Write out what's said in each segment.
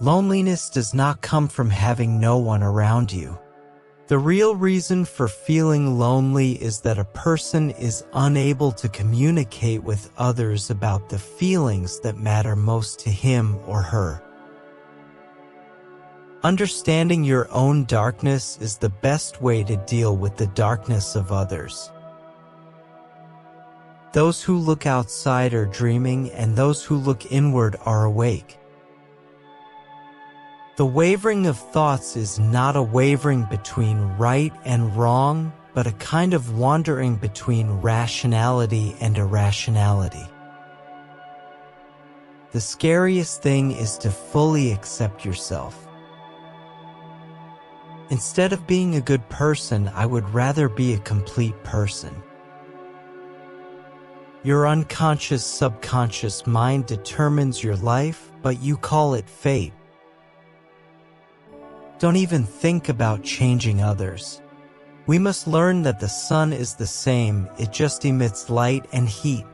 Loneliness does not come from having no one around you. The real reason for feeling lonely is that a person is unable to communicate with others about the feelings that matter most to him or her. Understanding your own darkness is the best way to deal with the darkness of others. Those who look outside are dreaming, and those who look inward are awake. The wavering of thoughts is not a wavering between right and wrong, but a kind of wandering between rationality and irrationality. The scariest thing is to fully accept yourself. Instead of being a good person, I would rather be a complete person. Your unconscious subconscious mind determines your life, but you call it fate. Don't even think about changing others. We must learn that the sun is the same, it just emits light and heat.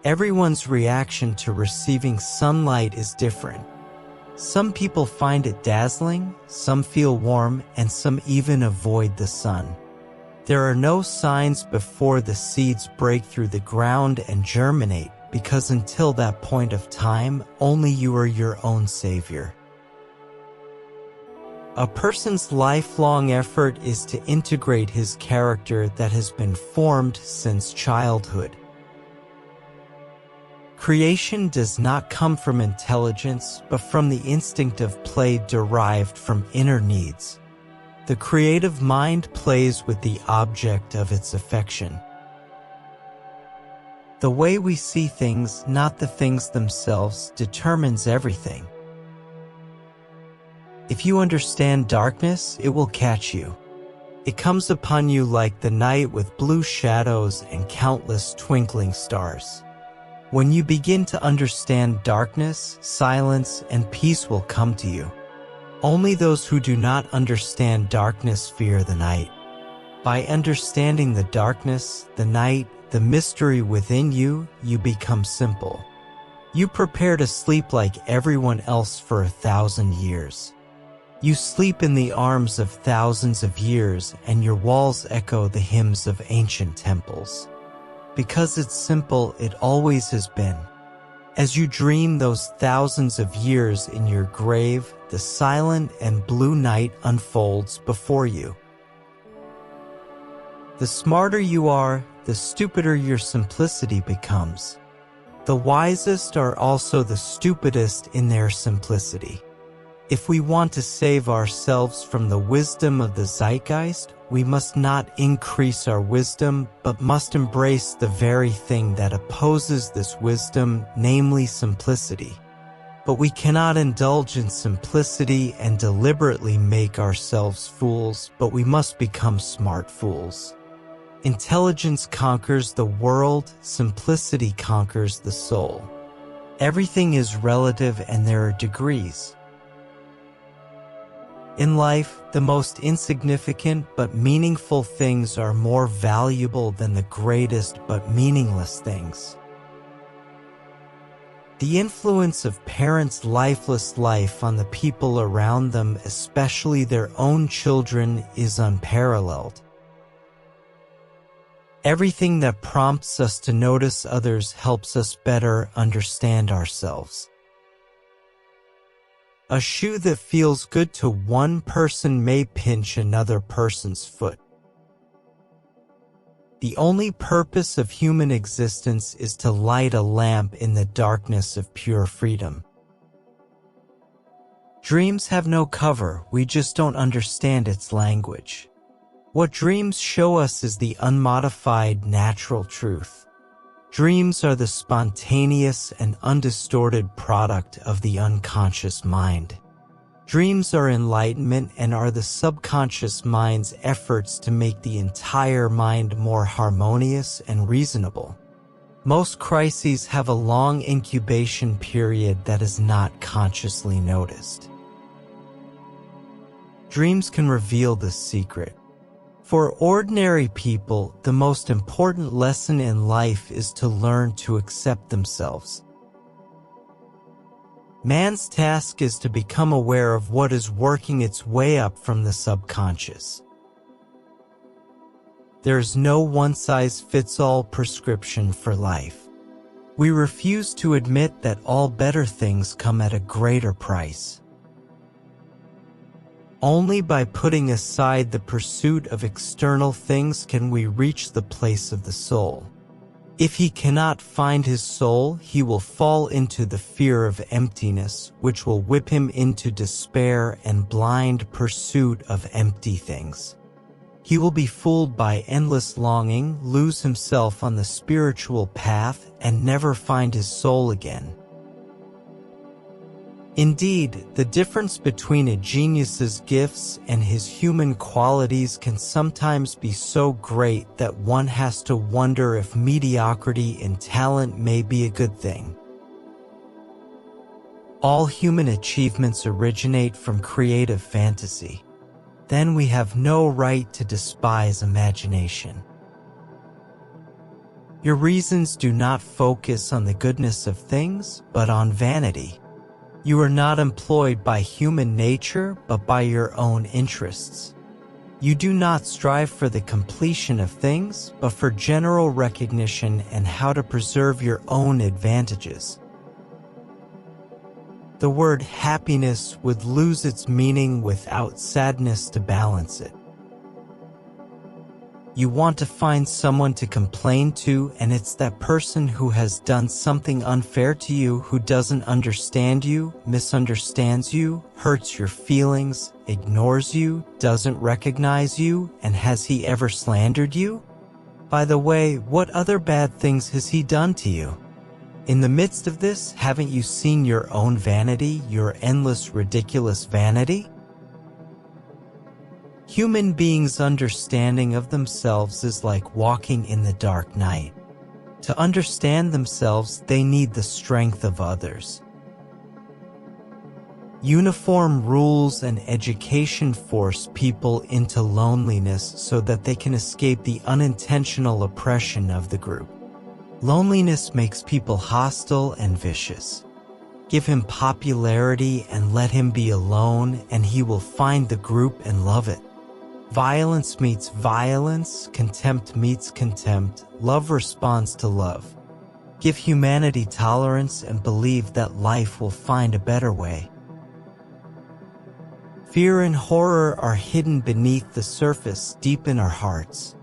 Everyone's reaction to receiving sunlight is different. Some people find it dazzling, some feel warm, and some even avoid the sun. There are no signs before the seeds break through the ground and germinate, because until that point of time, only you are your own savior. A person's lifelong effort is to integrate his character that has been formed since childhood. Creation does not come from intelligence, but from the instinct of play derived from inner needs. The creative mind plays with the object of its affection. The way we see things, not the things themselves, determines everything. If you understand darkness, it will catch you. It comes upon you like the night with blue shadows and countless twinkling stars. When you begin to understand darkness, silence and peace will come to you. Only those who do not understand darkness fear the night. By understanding the darkness, the night, the mystery within you, you become simple. You prepare to sleep like everyone else for 1,000 years. You sleep in the arms of thousands of years, and your walls echo the hymns of ancient temples. Because it's simple, it always has been. As you dream those thousands of years in your grave, the silent and blue night unfolds before you. The smarter you are, the stupider your simplicity becomes. The wisest are also the stupidest in their simplicity. If we want to save ourselves from the wisdom of the zeitgeist, we must not increase our wisdom, but must embrace the very thing that opposes this wisdom, namely simplicity. But we cannot indulge in simplicity and deliberately make ourselves fools, but we must become smart fools. Intelligence conquers the world, simplicity conquers the soul. Everything is relative and there are degrees. In life, the most insignificant but meaningful things are more valuable than the greatest but meaningless things. The influence of parents' lifeless life on the people around them, especially their own children, is unparalleled. Everything that prompts us to notice others helps us better understand ourselves. A shoe that feels good to one person may pinch another person's foot. The only purpose of human existence is to light a lamp in the darkness of pure freedom. Dreams have no cover, we just don't understand its language. What dreams show us is the unmodified natural truth. Dreams are the spontaneous and undistorted product of the unconscious mind. Dreams are enlightenment and are the subconscious mind's efforts to make the entire mind more harmonious and reasonable. Most crises have a long incubation period that is not consciously noticed. Dreams can reveal this secret. For ordinary people, the most important lesson in life is to learn to accept themselves. Man's task is to become aware of what is working its way up from the subconscious. There is no one-size-fits-all prescription for life. We refuse to admit that all better things come at a greater price. Only by putting aside the pursuit of external things can we reach the place of the soul. If he cannot find his soul, he will fall into the fear of emptiness, which will whip him into despair and blind pursuit of empty things. He will be fooled by endless longing, lose himself on the spiritual path, and never find his soul again. Indeed, the difference between a genius's gifts and his human qualities can sometimes be so great that one has to wonder if mediocrity in talent may be a good thing. All human achievements originate from creative fantasy. Then we have no right to despise imagination. Your reasons do not focus on the goodness of things, but on vanity. You are not employed by human nature, but by your own interests. You do not strive for the completion of things, but for general recognition and how to preserve your own advantages. The word happiness would lose its meaning without sadness to balance it. You want to find someone to complain to, and it's that person who has done something unfair to you, who doesn't understand you, misunderstands you, hurts your feelings, ignores you, doesn't recognize you, and has he ever slandered you? By the way, what other bad things has he done to you? In the midst of this, haven't you seen your own vanity, your endless, ridiculous vanity? Human beings' understanding of themselves is like walking in the dark night. To understand themselves, they need the strength of others. Uniform rules and education force people into loneliness so that they can escape the unintentional oppression of the group. Loneliness makes people hostile and vicious. Give him popularity and let him be alone, and he will find the group and love it. Violence meets violence, contempt meets contempt, love responds to love. Give humanity tolerance and believe that life will find a better way. Fear and horror are hidden beneath the surface, deep in our hearts.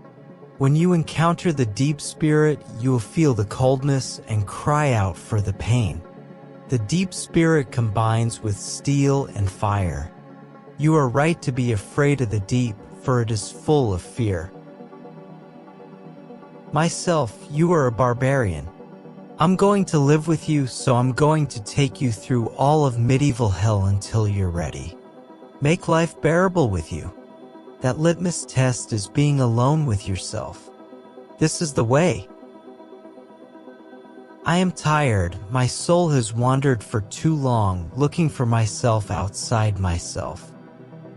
When you encounter the deep spirit, you will feel the coldness and cry out for the pain. The deep spirit combines with steel and fire. You are right to be afraid of the deep, for it is full of fear. Myself, you are a barbarian. I'm going to live with you, so I'm going to take you through all of medieval hell until you're ready. Make life bearable with you. That litmus test is being alone with yourself. This is the way. I am tired. My soul has wandered for too long, looking for myself outside myself.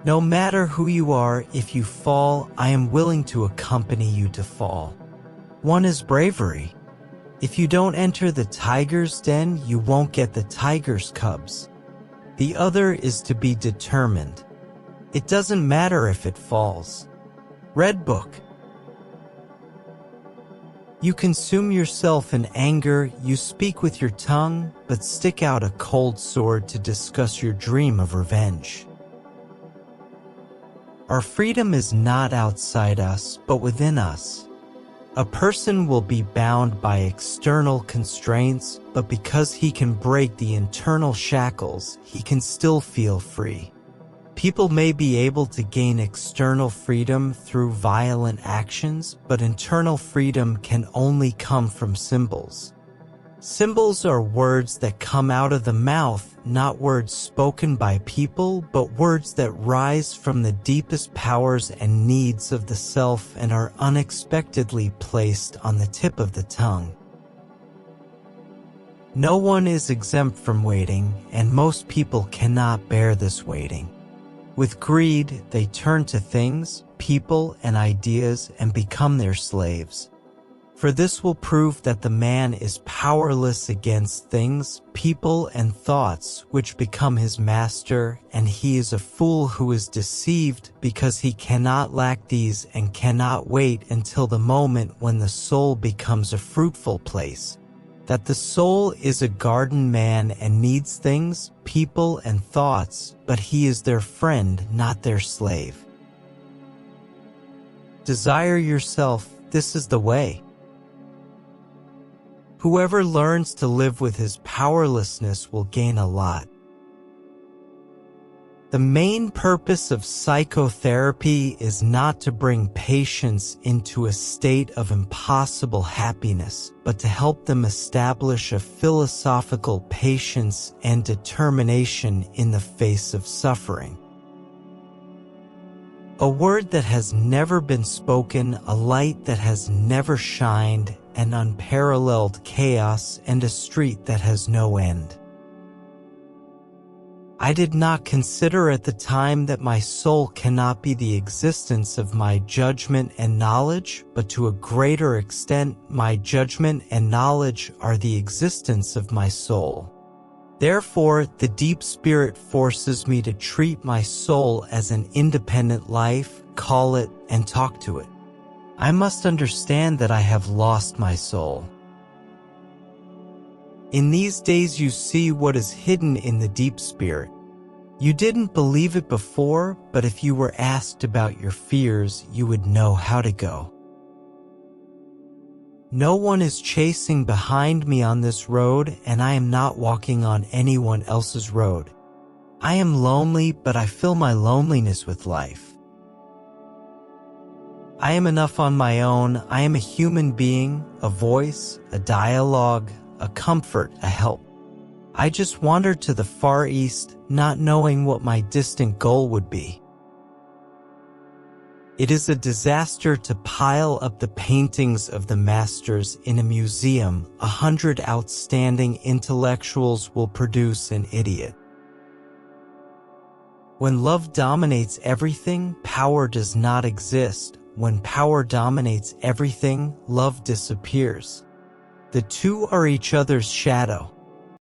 No matter who you are, if you fall, I am willing to accompany you to fall. One is bravery. If you don't enter the tiger's den, you won't get the tiger's cubs. The other is to be determined. It doesn't matter if it falls. Red Book. You consume yourself in anger, you speak with your tongue, but stick out a cold sword to discuss your dream of revenge. Our freedom is not outside us, but within us. A person will be bound by external constraints, but because he can break the internal shackles, he can still feel free. People may be able to gain external freedom through violent actions, but internal freedom can only come from symbols. Symbols are words that come out of the mouth, not words spoken by people, but words that rise from the deepest powers and needs of the self and are unexpectedly placed on the tip of the tongue. No one is exempt from waiting, and most people cannot bear this waiting. With greed, they turn to things, people, and ideas and become their slaves. For this will prove that the man is powerless against things, people, and thoughts which become his master, and he is a fool who is deceived because he cannot lack these and cannot wait until the moment when the soul becomes a fruitful place. That the soul is a garden man and needs things, people, and thoughts, but he is their friend, not their slave. Desire yourself, this is the way. Whoever learns to live with his powerlessness will gain a lot. The main purpose of psychotherapy is not to bring patients into a state of impossible happiness, but to help them establish a philosophical patience and determination in the face of suffering. A word that has never been spoken, a light that has never shined, an unparalleled chaos, and a street that has no end. I did not consider at the time that my soul cannot be the existence of my judgment and knowledge, but to a greater extent, my judgment and knowledge are the existence of my soul. Therefore, the deep spirit forces me to treat my soul as an independent life, call it, and talk to it. I must understand that I have lost my soul. In these days you see what is hidden in the deep spirit. You didn't believe it before, but if you were asked about your fears, you would know how to go. No one is chasing behind me on this road, and I am not walking on anyone else's road. I am lonely, but I fill my loneliness with life. I am enough on my own. I am a human being, a voice, a dialogue, a comfort, a help. I just wandered to the Far East, not knowing what my distant goal would be. It is a disaster to pile up the paintings of the masters in a museum. 100 outstanding intellectuals will produce an idiot. When love dominates everything, power does not exist. When power dominates everything, love disappears. The two are each other's shadow.